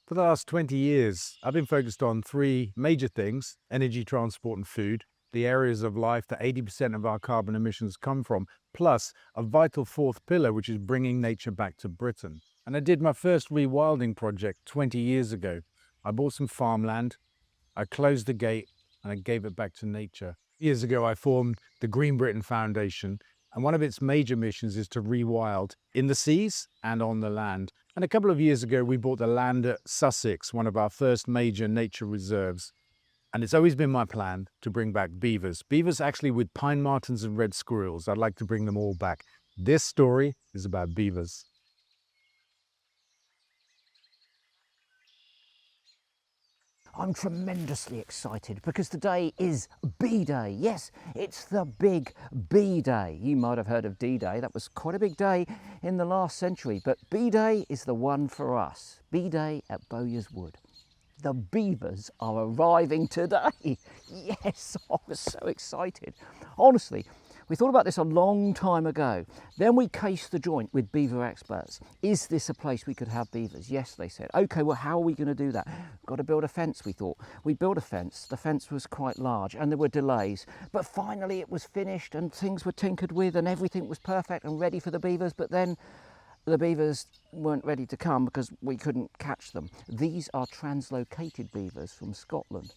For the last 20 years, I've been focused on three major things: energy, transport, and food, the areas of life that 80% of our carbon emissions come from, plus a vital fourth pillar, which is bringing nature back to Britain. And I did my first rewilding project 20 years ago. I bought some farmland, I closed the gate, and I gave it back to nature. Years ago, I formed the Green Britain Foundation, and one of its major missions is to rewild in the seas and on the land. And a couple of years ago, we bought the land at Sussex, one of our first major nature reserves. And it's always been my plan to bring back beavers. Beavers actually with pine martens and red squirrels. I'd like to bring them all back. This story is about beavers. I'm tremendously excited because today is B-Day. Yes, it's the big B-Day. You might have heard of D-Day. That was quite a big day in the last century, but B-Day is the one for us. B-Day at Bowyers Wood. The beavers are arriving today. Yes, I was so excited. Honestly, we thought about this a long time ago. Then we cased the joint with beaver experts. Is this a place we could have beavers? Yes, they said. Okay, well, how are we going to do that? Got to build a fence, we thought. We built a fence. The fence was quite large and there were delays. But finally it was finished and things were tinkered with and everything was perfect and ready for the beavers. But then the beavers weren't ready to come because we couldn't catch them. These are translocated beavers from Scotland.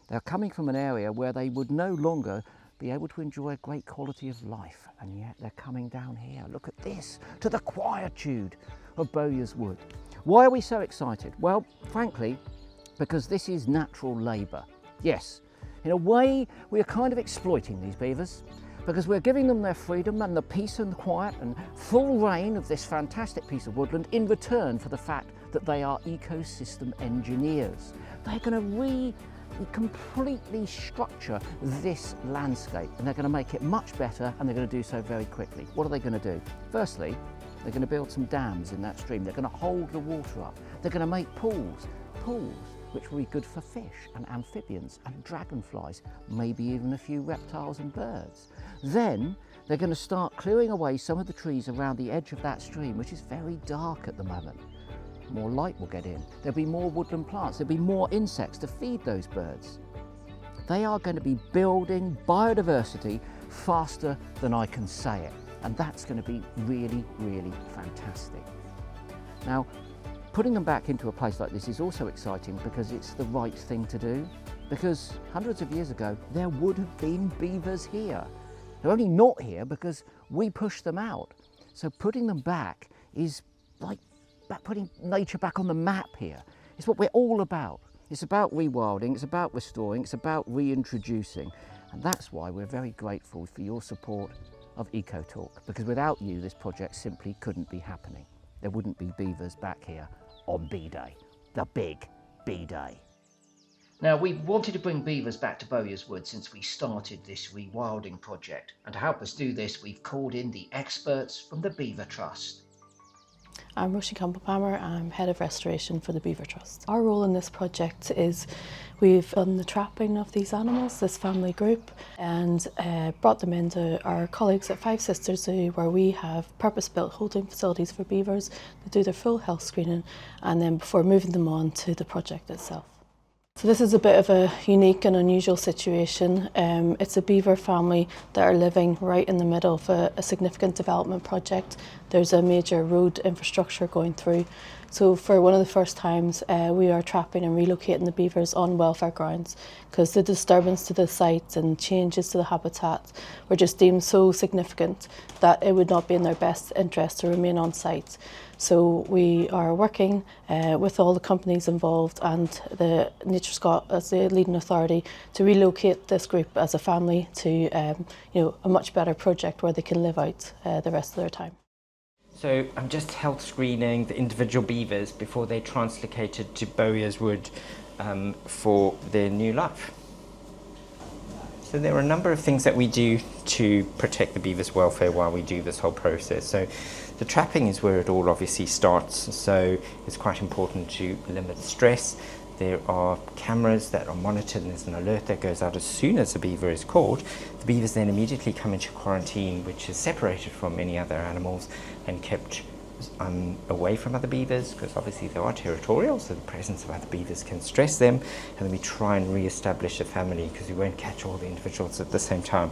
They're coming from an area where they would no longer be able to enjoy a great quality of life, and yet they're coming down here. Look at this, to the quietude of Bowyers Wood. Why are we so excited? Well, frankly, because this is natural labour. Yes, in a way, we are kind of exploiting these beavers because we're giving them their freedom and the peace and the quiet and full reign of this fantastic piece of woodland in return for the fact that they are ecosystem engineers. They're going to completely structure this landscape and they're going to make it much better, and they're going to do so very quickly. What are they going to do? Firstly, they're going to build some dams in that stream. They're going to hold the water up. They're going to make pools which will be good for fish and amphibians and dragonflies, maybe even a few reptiles and birds. Then they're going to start clearing away some of the trees around the edge of that stream, which is very dark at the moment. More light will get in. There'll be more woodland plants. There'll be more insects to feed those birds. They are going to be building biodiversity faster than I can say it. And that's going to be really, really fantastic. Now, putting them back into a place like this is also exciting because it's the right thing to do. Because hundreds of years ago, there would have been beavers here. They're only not here because we pushed them out. So putting them back is like putting nature back on the map here. It's what we're all about. It's about rewilding, it's about restoring, it's about reintroducing. And that's why we're very grateful for your support of EcoTalk, because without you, this project simply couldn't be happening. There wouldn't be beavers back here on B-Day, the big B-Day. Now, we've wanted to bring beavers back to Bowyers Wood since we started this rewilding project. And to help us do this, we've called in the experts from the Beaver Trust. I'm Roisin Campbell-Palmer, I'm Head of Restoration for the Beaver Trust. Our role in this project is we've done the trapping of these animals, this family group, and brought them into our colleagues at Five Sisters Zoo, where we have purpose-built holding facilities for beavers that do their full health screening, and then before moving them on to the project itself. So this is a bit of a unique and unusual situation. It's a beaver family that are living right in the middle of a significant development project. There's a major road infrastructure going through. So for one of the first times, we are trapping and relocating the beavers on welfare grounds because the disturbance to the site and changes to the habitat were just deemed so significant that it would not be in their best interest to remain on site. So we are working with all the companies involved and the Nature Scot as the leading authority to relocate this group as a family to a much better project where they can live out the rest of their time. So I'm just health screening the individual beavers before they're translocated to Bowyers Wood for their new life. So there are a number of things that we do to protect the beavers' welfare while we do this whole process. So the trapping is where it all obviously starts, so it's quite important to limit stress. There are cameras that are monitored and there's an alert that goes out as soon as a beaver is caught. The beavers then immediately come into quarantine, which is separated from any other animals and kept away from other beavers, because obviously they are territorial, so the presence of other beavers can stress them, and then we try and re-establish a family because we won't catch all the individuals at the same time.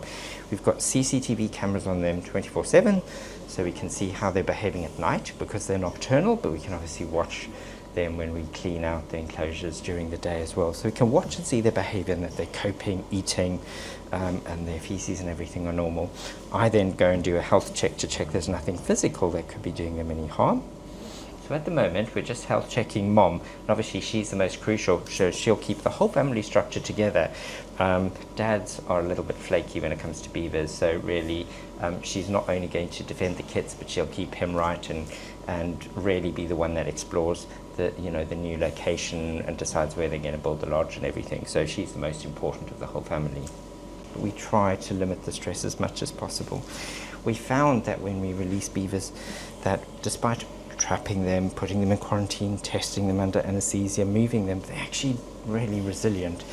We've got CCTV cameras on them 24/7, so we can see how they're behaving at night because they're nocturnal, but we can obviously watch them when we clean out the enclosures during the day as well. So we can watch and see their behavior and that they're coping, eating, and their feces and everything are normal. I then go and do a health check to check there's nothing physical that could be doing them any harm. So at the moment we're just health checking Mom, and obviously she's the most crucial, so she'll keep the whole family structure together. Dads are a little bit flaky when it comes to beavers, so really she's not only going to defend the kids, but she'll keep him right and really be the one that explores the new location and decides where they're going to build the lodge and everything. So she's the most important of the whole family. We try to limit the stress as much as possible. We found that when we release beavers, that despite trapping them, putting them in quarantine, testing them under anesthesia, moving them, they're actually really resilient.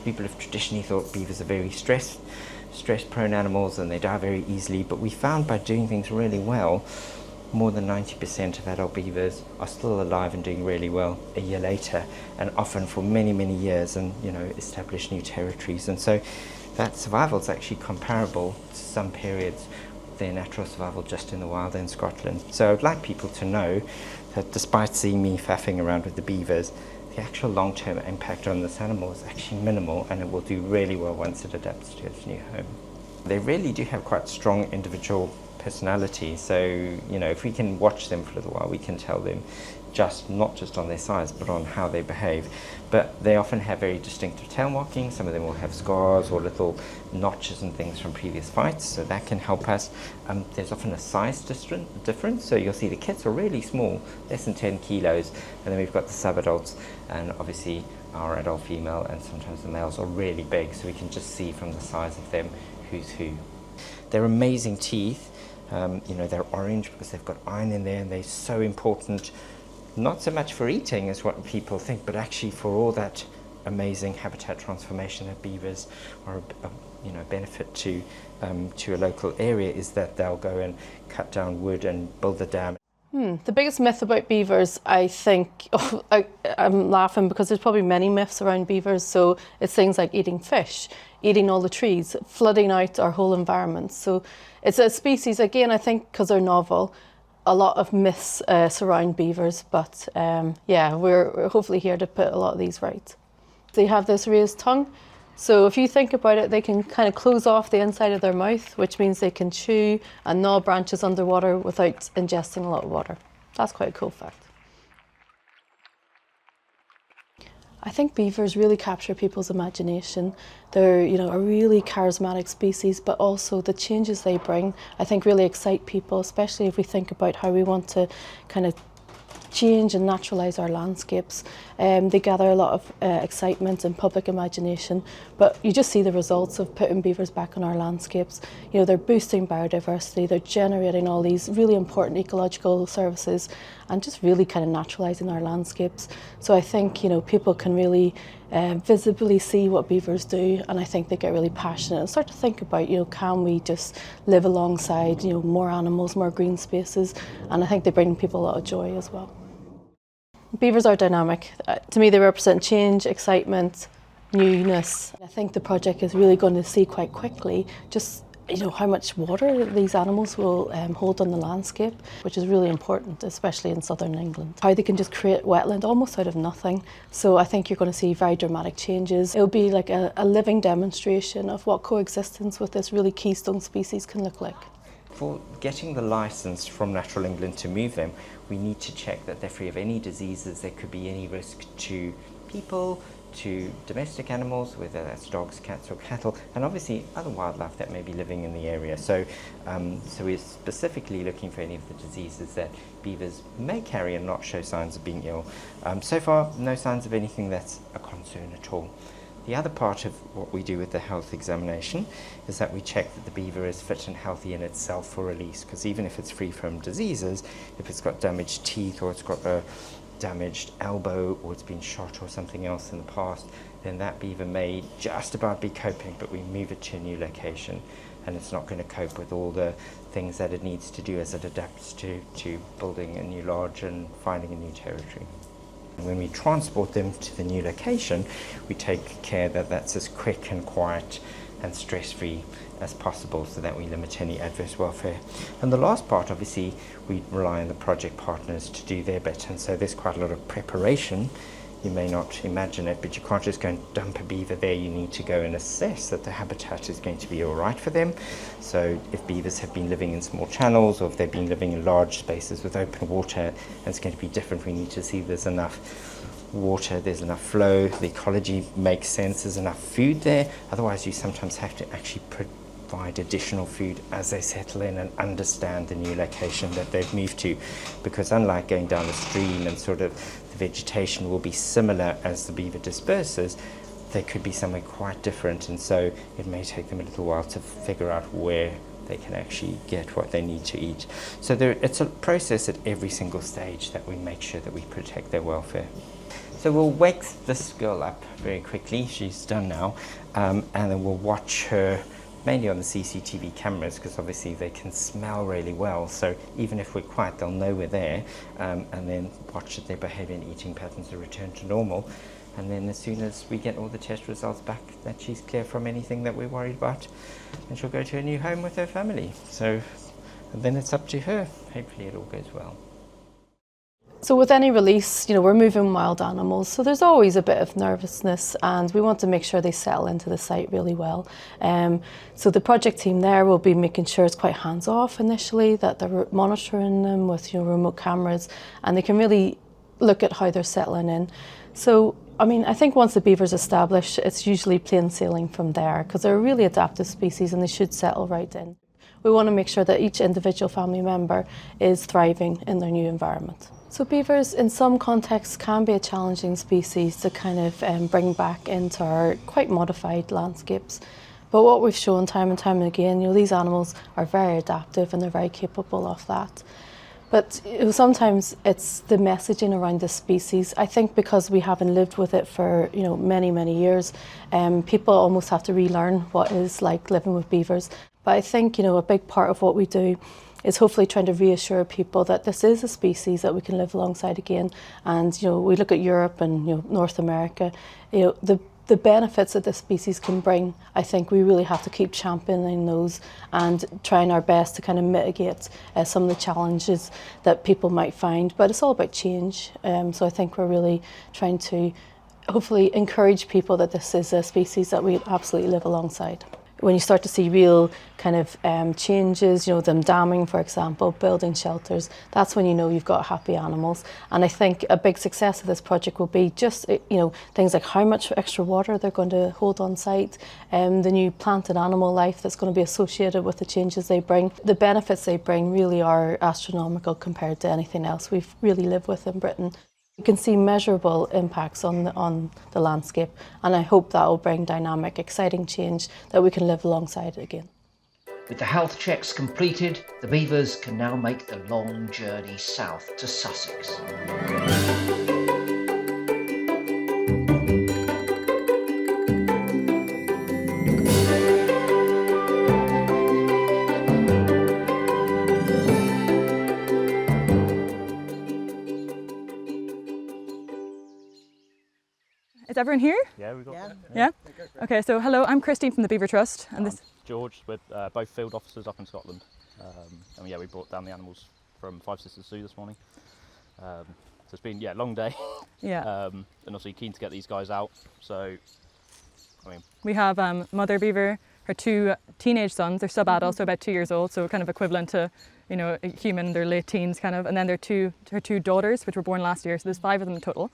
People have traditionally thought beavers are very stress-prone animals and they die very easily, but we found by doing things really well, more than 90% of adult beavers are still alive and doing really well a year later, and often for many, many years, and establish new territories. And so that survival is actually comparable to some periods of their natural survival just in the wild in Scotland. So I'd like people to know that despite seeing me faffing around with the beavers, the actual long-term impact on this animal is actually minimal, and it will do really well once it adapts to its new home. They really do have quite strong individual personality, so if we can watch them for a little while, we can tell them not just on their size but on how they behave. But they often have very distinctive tail markings. Some of them will have scars or little notches and things from previous fights, so that can help us. There's often a size difference, so you'll see the kits are really small, less than 10 kilos, and then we've got the sub-adults, and obviously our adult female, and sometimes the males are really big, so we can just see from the size of them who's who. They're amazing teeth. They're orange because they've got iron in there, and they're so important, not so much for eating as what people think, but actually for all that amazing habitat transformation that beavers are a benefit to a local area, is that they'll go and cut down wood and build a dam. The biggest myth about beavers, I think, I'm laughing because there's probably many myths around beavers. So it's things like eating fish, eating all the trees, flooding out our whole environment. So it's a species, again, I think because they're novel, a lot of myths surround beavers, but we're hopefully here to put a lot of these right. They have this raised tongue. So if you think about it, they can kind of close off the inside of their mouth, which means they can chew and gnaw branches underwater without ingesting a lot of water. That's quite a cool fact. I think beavers really capture people's imagination. They're, a really charismatic species, but also the changes they bring, I think, really excite people, especially if we think about how we want to kind of change and naturalise our landscapes. They gather a lot of excitement and public imagination, but you just see the results of putting beavers back on our landscapes. They're boosting biodiversity, they're generating all these really important ecological services and just really kind of naturalising our landscapes. So I think, people can really visibly see what beavers do, and I think they get really passionate and start to think about, can we just live alongside, more animals, more green spaces, and I think they bring people a lot of joy as well. Beavers are dynamic. To me, they represent change, excitement, newness. I think the project is really going to see quite quickly just how much water these animals will hold on the landscape, which is really important, especially in southern England. How they can just create wetland almost out of nothing. So I think you're going to see very dramatic changes. It'll be like a living demonstration of what coexistence with this really keystone species can look like. For getting the license from Natural England to move them, we need to check that they're free of any diseases. There could be any risk to people, to domestic animals, whether that's dogs, cats or cattle, and obviously other wildlife that may be living in the area. So we're specifically looking for any of the diseases that beavers may carry and not show signs of being ill. So far, no signs of anything that's a concern at all. The other part of what we do with the health examination is that we check that the beaver is fit and healthy in itself for release, because even if it's free from diseases, if it's got damaged teeth or it's got a damaged elbow or it's been shot or something else in the past, then that beaver may just about be coping, but we move it to a new location. and it's not going to cope with all the things that it needs to do as it adapts to building a new lodge and finding a new territory. When we transport them to the new location, we take care that that's as quick and quiet and stress-free as possible so that we limit any adverse welfare. And the last part, obviously, we rely on the project partners to do their bit, and so there's quite a lot of preparation. You may not imagine it, but you can't just go and dump a beaver there. You need to go and assess that the habitat is going to be all right for them. So if beavers have been living in small channels, or if they've been living in large spaces with open water, it's going to be different. We need to see there's enough water, there's enough flow, the ecology makes sense, there's enough food there. Otherwise, you sometimes have to actually provide additional food as they settle in and understand the new location that they've moved to. Because unlike going down the stream and sort of the vegetation will be similar as the beaver disperses, they could be somewhere quite different, and so it may take them a little while to figure out where they can actually get what they need to eat. So it's a process at every single stage that we make sure that we protect their welfare. So we'll wake this girl up very quickly, she's done now, and then we'll watch her mainly on the CCTV cameras, because obviously they can smell really well, so even if we're quiet they'll know we're there, and then watch that their behaviour and eating patterns are returned to normal. And then as soon as we get all the test results back that she's clear from anything that we're worried about, and she'll go to a new home with her family. So then it's up to her. Hopefully it all goes well. So with any release, we're moving wild animals, so there's always a bit of nervousness, and we want to make sure they settle into the site really well. So the project team there will be making sure it's quite hands-off initially, that they're monitoring them with remote cameras, and they can really look at how they're settling in. So I think once the beaver's established, it's usually plain sailing from there, because they're a really adaptive species and they should settle right in. We want to make sure that each individual family member is thriving in their new environment. So beavers in some contexts can be a challenging species to kind of bring back into our quite modified landscapes. But what we've shown time and time again, these animals are very adaptive and they're very capable of that. But sometimes it's the messaging around the species. I think because we haven't lived with it for many, many years, people almost have to relearn what it's like living with beavers. But I think a big part of what we do is hopefully trying to reassure people that this is a species that we can live alongside again. And we look at Europe and North America, the benefits that this species can bring. I think we really have to keep championing those and trying our best to kind of mitigate some of the challenges that people might find. But it's all about change. So I think we're really trying to hopefully encourage people that this is a species that we absolutely live alongside. When you start to see real kind of changes, them damming, for example, building shelters, that's when you've got happy animals. And I think a big success of this project will be just, things like how much extra water they're going to hold on site, the new plant and animal life that's going to be associated with the changes they bring. The benefits they bring really are astronomical compared to anything else we've really lived with in Britain. You can see measurable impacts on the landscape, and I hope that will bring dynamic, exciting change that we can live alongside again. With the health checks completed, the beavers can now make the long journey south to Sussex. Is everyone here? Yeah, we've got that. Yeah? Okay, so hello, I'm Christine from the Beaver Trust. And this George, with both field officers up in Scotland. And yeah, we brought down the animals from Five Sisters Zoo this morning. So it's been, a long day. Yeah. And obviously keen to get these guys out. So, we have Mother Beaver, her two teenage sons, they're sub-adults, so about 2 years old, so kind of equivalent to, a human, their late teens kind of. And then her two daughters, which were born last year, so there's 5 of them in total.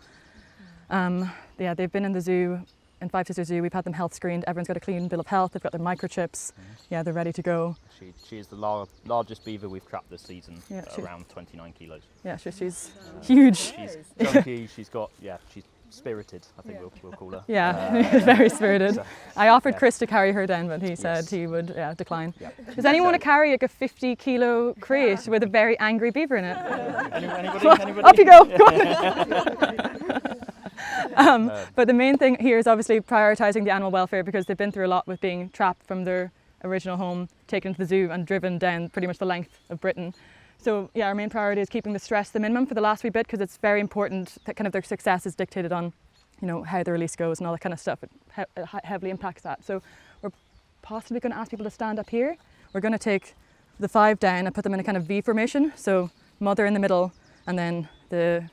They've been in the zoo, in Five Sisters Zoo. We've had them health screened. Everyone's got a clean bill of health. They've got their microchips. Yeah, they're ready to go. She is the largest beaver we've trapped this season, around 29 kilos. Yeah, she's huge. She's chunky, she's spirited, I think we'll call her. Yeah, very spirited. So, I offered Chris to carry her down, but he said he would decline. Yep. Does anyone want to carry like a 50-kilo crate with a very angry beaver in it? Anybody? Up you go! But the main thing here is obviously prioritising the animal welfare, because they've been through a lot with being trapped from their original home, taken to the zoo and driven down pretty much the length of Britain. So yeah, our main priority is keeping the stress to the minimum for the last wee bit, because it's very important that kind of their success is dictated on, you know, how the release goes and all that kind of stuff. It heavily impacts that. So we're possibly going to ask people to stand up here. We're going to take the 5 down and put them in a kind of V formation. So mother in the middle, and then the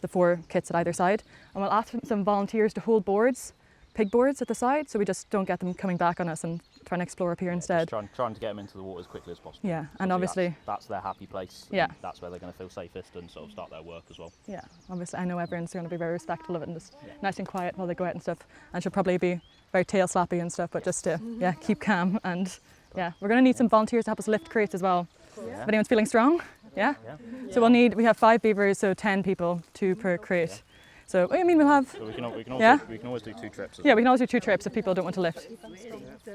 4 kits at either side. And we'll ask some volunteers to hold boards, pig boards at the side, so we just don't get them coming back on us and trying to explore up here instead. Trying to get them into the water as quickly as possible. Yeah, and obviously that's their happy place. Yeah, that's where they're going to feel safest and sort of start their work as well. Yeah, obviously I know everyone's going to be very respectful of it and just nice and quiet while they go out and stuff. And she'll probably be very tail slappy and stuff, but just to keep calm. And yeah, we're going to need some volunteers to help us lift crates as well. If anyone's feeling strong, yeah. So we have 5 beavers, so 10 people, 2 per crate. So I mean, we'll have. So we can always do 2 trips. Yeah, we can always do 2 trips if people don't want to lift.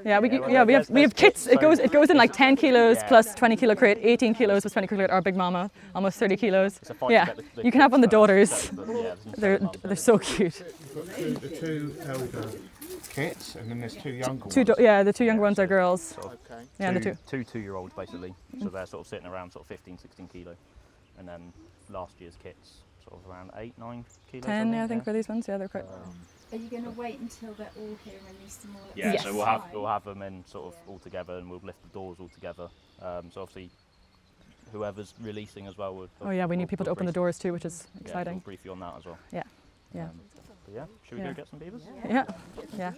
Yeah, we have kits. It goes in like 10 kilos plus 20 kilo crate, 18 kilos plus 20 kilo crate. Our big mama, almost 30 kilos. Yeah, you can have one of the daughters. They're so cute. The 2 elder kits, and then there's 2 younger ones. The 2 younger ones are girls. Okay. Yeah, and the 2 2-year-olds basically. So they're sort of sitting around sort of 15, 16 kilo, and then last year's kits sort of around 8, 9 kilos. 10, I think, for these ones. Yeah, they're quite. Are you going to wait until they're all here and release them all at Yeah, the so we'll have them in sort of all together, and we'll lift the doors all together. So obviously, whoever's releasing as well would. Oh yeah, we need people to open the doors too, which is Yeah, exciting. we'll brief you on that as well. Yeah, yeah. But yeah, should we go get some beavers? Yeah, yeah.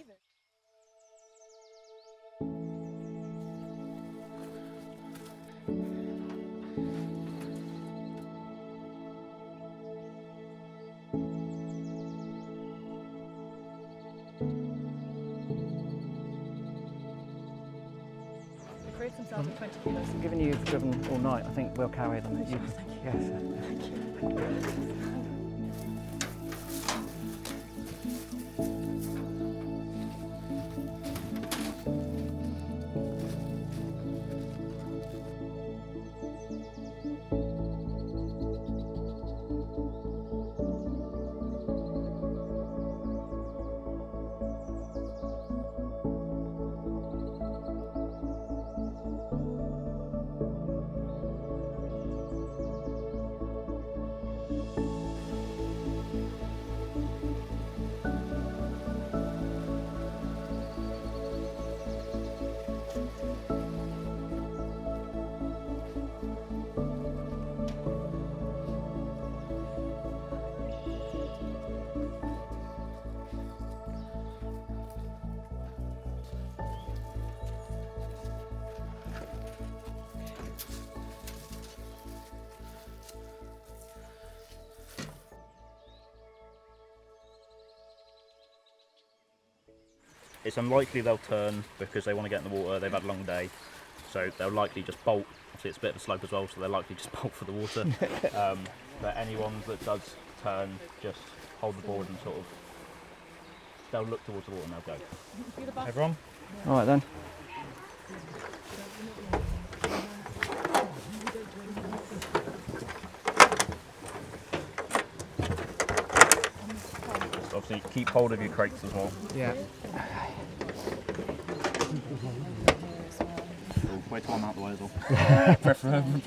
The crates themselves are 20 kilos. Given you've driven all night, I think we'll carry them. It's unlikely they'll turn because they want to get in the water. They've had a long day, so they'll likely just bolt. Obviously, it's a bit of a slope as well, so they'll likely just bolt for the water. But anyone that does turn, just hold the board and sort of, they'll look towards the water and they'll go. Everyone? All right then. Obviously, keep hold of your crates as well. Yeah. Wait till I'm out the way as well. Preferably.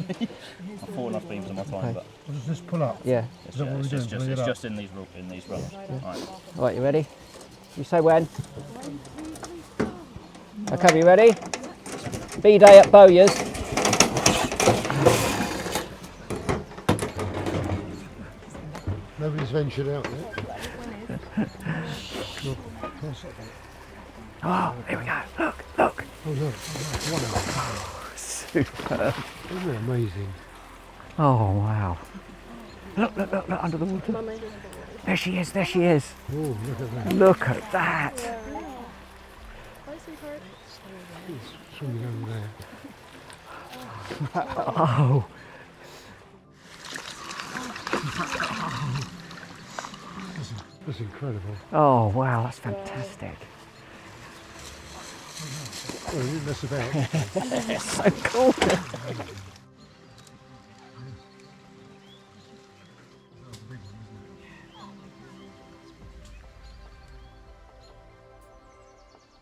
I've fought enough beams in my time, but Does this pull up? Yeah. it's just in these runners. Right. All right, you ready? You say when? Okay, you ready? B-Day at Bowyers. Nobody's ventured out yet. Oh, here we go. Look, look. Oh look, wow. Superb. Isn't it amazing? Oh, wow. Look, look, look, look, under the water. There she is, there she is. Oh, look at that. Look at that. It's swimming over there. Oh. That's incredible. Oh, wow, that's fantastic. Oh, you didn't mess about. So cool.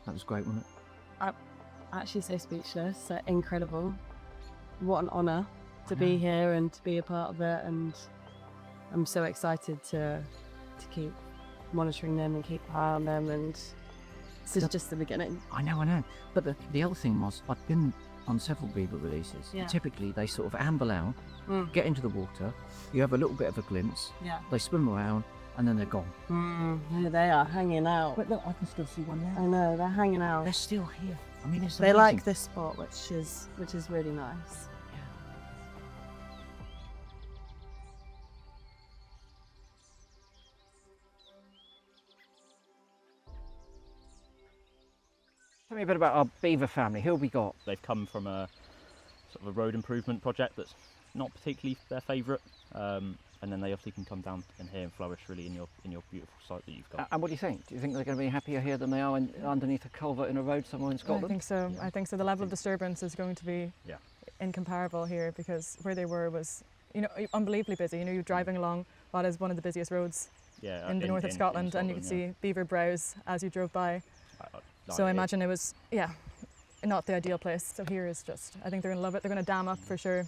That was great, wasn't it? actually so speechless, so incredible. What an honour to be here and to be a part of it, and I'm so excited to keep monitoring them and keep an eye on them, and this is just the beginning. I know. But the other thing was, I've been on several beaver releases. Yeah. Typically, they sort of amble out, get into the water, you have a little bit of a glimpse, Yeah. they swim around, and then they're gone. Here they are, hanging out. But look, I can still see one now. I know, they're hanging out. They're still here. I mean, it's They amazing. like this spot, which is really nice. Tell me a bit about our beaver family. Who have we got? They've come from a sort of a road improvement project that's not particularly their favourite, and then they obviously can come down in here and flourish really in your beautiful site that you've got. And what do you think? Do you think they're going to be happier here than they are underneath a culvert in a road somewhere in Scotland? I think so. I think so. The level of disturbance is going to be incomparable here, because where they were was, unbelievably busy. You're driving along what is one of the busiest roads in the north of Scotland, and you could see beaver browse as you drove by. So I imagine it was, not the ideal place. So here is just, I think they're going to love it. They're going to dam up for sure.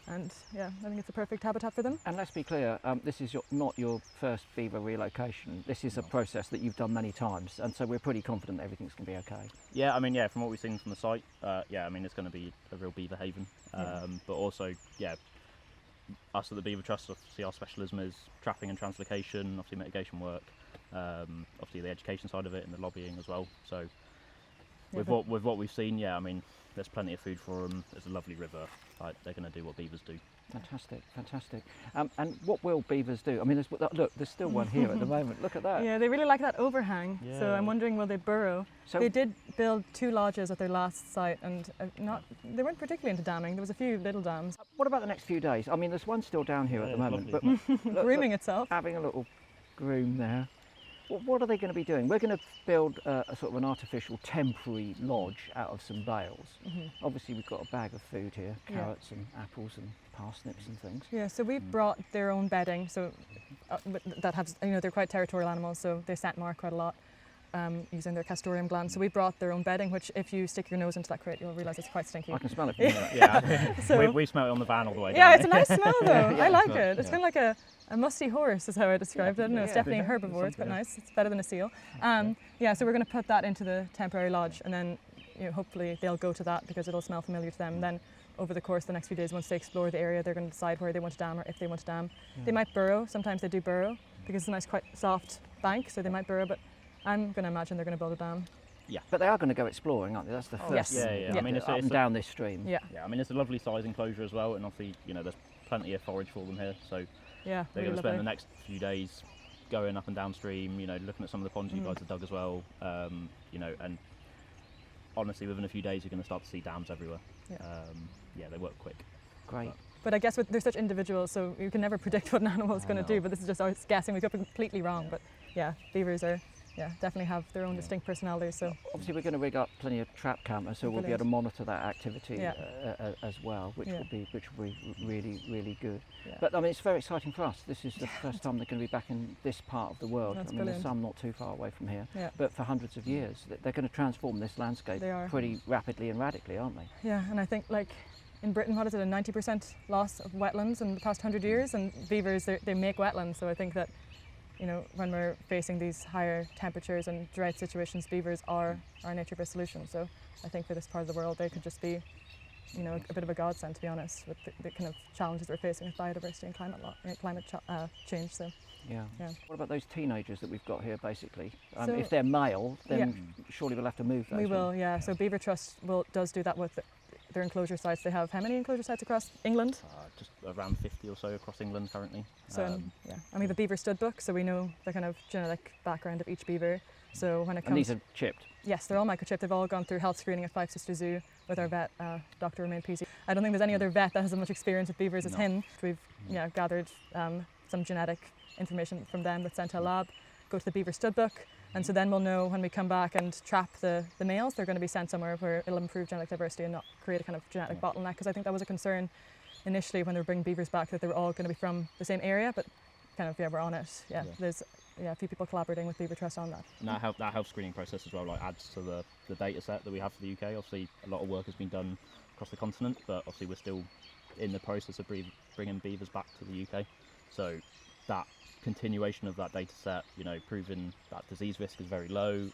And I think it's the perfect habitat for them. And let's be clear, this is not your first beaver relocation. This is a process that you've done many times, and so we're pretty confident that everything's going to be okay. Yeah, from what we've seen from the site, it's going to be a real beaver haven. But also, us at the Beaver Trust, obviously our specialism is trapping and translocation, obviously mitigation work, obviously the education side of it and the lobbying as well. So with what we've seen, there's plenty of food for them. There's a lovely river. They're going to do what beavers do. Fantastic. And what will beavers do? I mean, there's still one here at the moment. Look at that. Yeah, they really like that overhang. Yeah. So I'm wondering, will they burrow? So they did build 2 lodges at their last site, and they weren't particularly into damming. There was a few little dams. What about the next few days? I mean, there's one still down here at the moment, but look, Grooming itself. having a little groom there. What are they going to be doing? We're going to build a sort of an artificial temporary lodge out of some bales. Obviously we've got a bag of food here, carrots and apples and parsnips and things. Yeah, so we brought their own bedding, so that has, they're quite territorial animals, so they scent mark quite a lot using their castoreum glands. So we brought their own bedding, which if you stick your nose into that crate, you'll realise it's quite stinky. I can smell it from here. Yeah, we smell it on the van all the way down. Yeah, it's a nice smell though. Yeah, I like it. It's kind of like a musty horse is how I described it. No, it's Yeah, definitely a herbivore. It's quite nice. It's better than a seal. So we're going to put that into the temporary lodge, and then hopefully they'll go to that because it'll smell familiar to them. And then over the course of the next few days, once they explore the area, they're going to decide where they want to dam or if they want to dam. They might burrow. Sometimes they do burrow because it's a nice, quite soft bank, so they might burrow. But I'm going to imagine they're going to build a dam. Yeah, but they are going to go exploring, aren't they? That's the first. Yes. Yeah. I mean, it's up and down this stream. Yeah. Yeah, it's a lovely size enclosure as well, and obviously, there's plenty of forage for them here. So Yeah, they're really going to spend lovely. the next few days going up and downstream, looking at some of the ponds you guys have dug as well, and honestly, within a few days, you're going to start to see dams everywhere. Yeah. They work quick. Great. But I guess they're such individuals, so you can never predict what an animal is going to do. But this is just us guessing. We could be completely wrong. But yeah, beavers are, definitely have their own distinct personalities. So Obviously, we're going to rig up plenty of trap cameras, so we'll be able to monitor that activity as well, which will be really, really good. Yeah. But it's very exciting for us. This is the first time they're going to be back in this part of the world. That's there's brilliant. some not too far away from here, Yeah. but for hundreds of years, they're going to transform this landscape They are. pretty rapidly and radically, aren't they? yeah, and I think in Britain, what is it, a 90% loss of wetlands in the past 100 years, and beavers they make wetlands. So I think that when we're facing these higher temperatures and drought situations, beavers are our nature-based solution. So I think for this part of the world, they could just be, a bit of a godsend, to be honest, with the kind of challenges we're facing with biodiversity and climate change. So Yeah. Yeah. What about those teenagers that we've got here, basically? So- If they're male, then surely we'll have to move those. we will, won't yeah. So Beaver Trust does do that with their enclosure sites. They have how many enclosure sites across England? Just around 50 or so across England currently. So and we have a beaver stud book, so we know the kind of genetic background of each beaver. So when it And comes, these are chipped. yes, they're all microchipped. They've all gone through health screening at Five Sister Zoo with our vet, Dr. Romain Peasy. I don't think there's any other vet that has as much experience with beavers as him. We've gathered some genetic information from them that's sent to a lab, go to the beaver stud book, and so then we'll know when we come back and trap the males, they're going to be sent somewhere where it'll improve genetic diversity and not create a kind of genetic bottleneck, because I think that was a concern initially when they were bringing beavers back, that they were all going to be from the same area, but kind of, we're on it. There's a few people collaborating with Beaver Trust on that. And that health screening process as well adds to the data set that we have for the UK. Obviously, a lot of work has been done across the continent, but obviously we're still in the process of bringing beavers back to the UK. So that continuation of that data set, proving that disease risk is very low,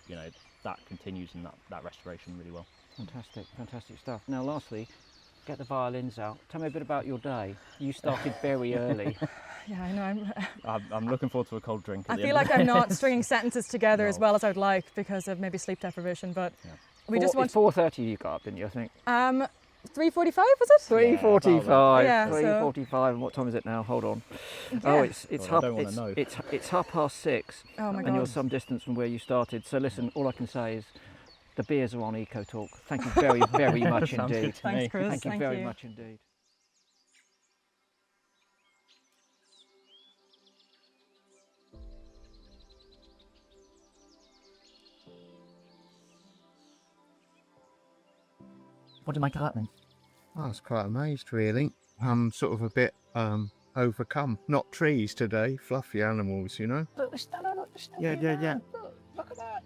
that continues in that restoration really well. Fantastic stuff. Now lastly, get the violins out. Tell me a bit about your day. You started very early. Yeah, I know. I'm looking forward to a cold drink. I feel like I'm not stringing sentences together as well as I would like because of maybe sleep deprivation, but we just want... 4:30 you got up, didn't you, I think? 3:45 was it? 3:45. Yeah, 3:45. And what time is it now? Hold on. Yeah. Oh, it's 6:30. Oh my God. And you're some distance from where you started. So listen, all I can say is the beers are on EcoTalk. Thank you very, very much Sounds indeed. good to me. Thanks, Chris. Thank you very much indeed. What do you make of that then? I was quite amazed, really. I'm sort of a bit overcome. Not trees today, fluffy animals, Look, look, Yeah. Look at that.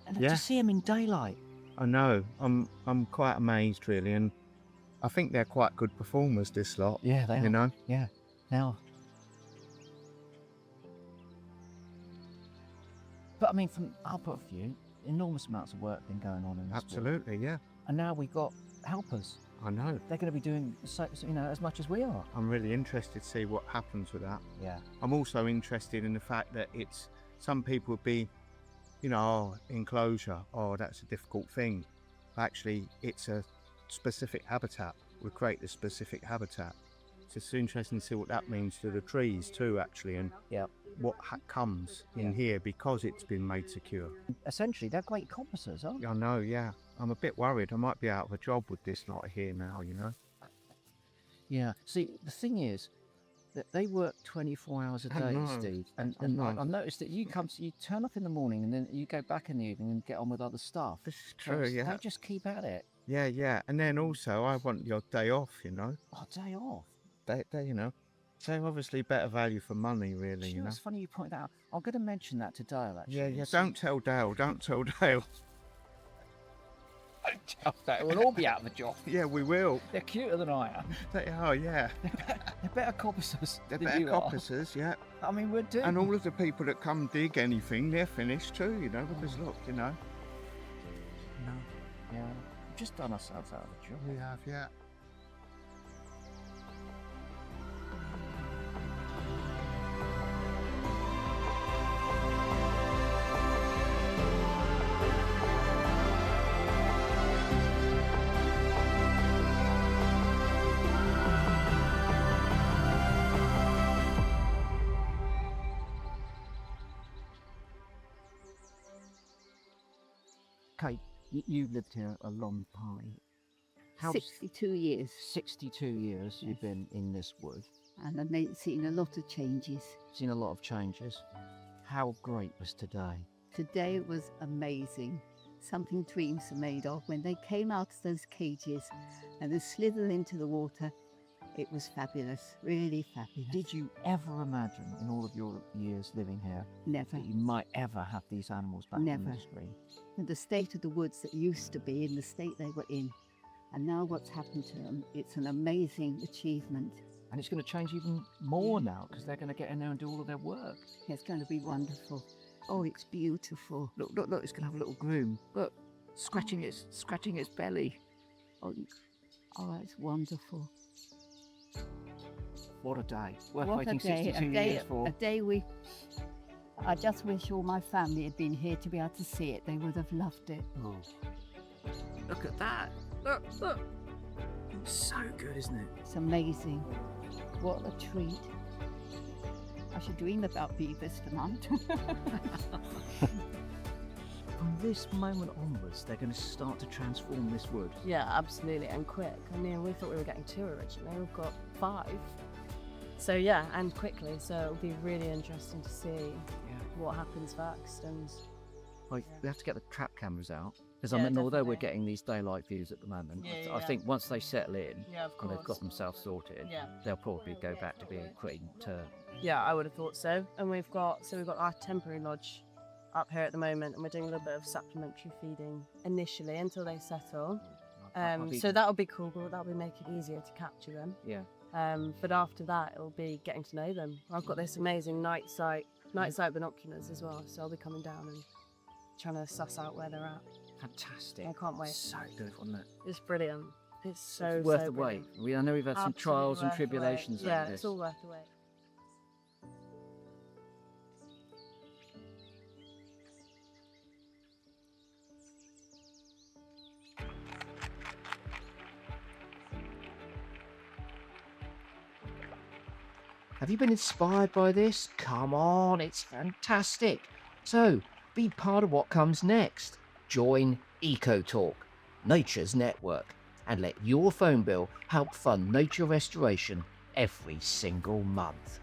And Yeah. to see them in daylight. I know. I'm quite amazed, really, and I think they're quite good performers, this lot. Yeah, they are. You know? Yeah. Now. But I mean, from our point of view, enormous amounts of work been going on in this wood. Absolutely, yeah. And now we've got helpers. I know. They're going to be doing as much as we are. I'm really interested to see what happens with that. Yeah. I'm also interested in the fact that some people would be, enclosure, that's a difficult thing. Actually, it's a specific habitat. We create this specific habitat. So it's interesting to see what that means to the trees too, actually, and what comes in here because it's been made secure. Essentially, they're great compassers, aren't they? I know, yeah. I'm a bit worried. I might be out of a job with this lot here now, Yeah. See, the thing is that they work 24 hours a I day, know. Steve. I And know. I've noticed that you turn up in the morning and then you go back in the evening and get on with other stuff. This is true, yeah. They just keep at it. Yeah. And then also, I want your day off, Oh, day off. They're obviously better value for money, really, Sure, it's funny you point that out. I'm going to mention that to Dale, actually. Yeah. Don't tell Dale. Don't tell Dale. We'll all be out of a job. Yeah, we will. They're cuter than I am. They are, yeah. They're better compassers. They're than better you are. compassers, yeah. I mean, we're doing. And all of the people that come dig anything, they're finished too, because look, No. Yeah. We've just done ourselves out of a job. We have, yeah. Kate, you've lived here a long time. 62 years, 62 years you've been in this wood. and I've seen a lot of changes. Seen a lot of changes. How great was today? Today was amazing. Something dreams are made of. When they came out of those cages and they slithered into the water, it was fabulous, really fabulous. Did you ever imagine in all of your years living here Never, that you might ever have these animals back Never. on the stream? in the state of the woods that used to be, in the state they were in, and now what's happened to them, it's an amazing achievement. And it's going to change even more now because they're going to get in there and do all of their work. It's going to be wonderful. Oh, it's beautiful. Look, it's going to have a little groom. Look, scratching its belly. Oh, it's wonderful. What a day. Worth What a waiting day, 62 years for. a day I just wish all my family had been here to be able to see it. They would have loved it. Oh. Look at that. Look. It's so good, isn't it? It's amazing. What a treat. I should dream about beavers tonight. From this moment onwards, they're going to start to transform this wood. Yeah, absolutely, and quick. I mean, we thought we were getting 2 originally. We've got 5. So yeah, and quickly. So it'll be really interesting to see what happens next. And Like, we have to get the trap cameras out. Because Yeah, I mean, although we're definitely. getting these daylight views at the moment, Yeah, I yeah. think once they settle in yeah, of and they've course. got themselves sorted, Yeah. they'll probably go back to being queen to Yeah, I would have thought so. And we've got our temporary lodge up here at the moment, and we're doing a little bit of supplementary feeding initially until they settle. So that'll be cool. That'll be make it easier to capture them. Yeah. But after that, it'll be getting to know them. I've got this amazing night sight binoculars as well, so I'll be coming down and trying to suss out where they're at. Fantastic. I can't wait. So good, wasn't it? It's brilliant. It's so It's worth so the wait. brilliant. I know we've had some Absolutely trials and worth the wait. tribulations Yeah, like this. it's all worth the wait. Have you been inspired by this? Come on, it's fantastic. So, be part of what comes next. Join EcoTalk, Nature's network, and let your phone bill help fund nature restoration every single month.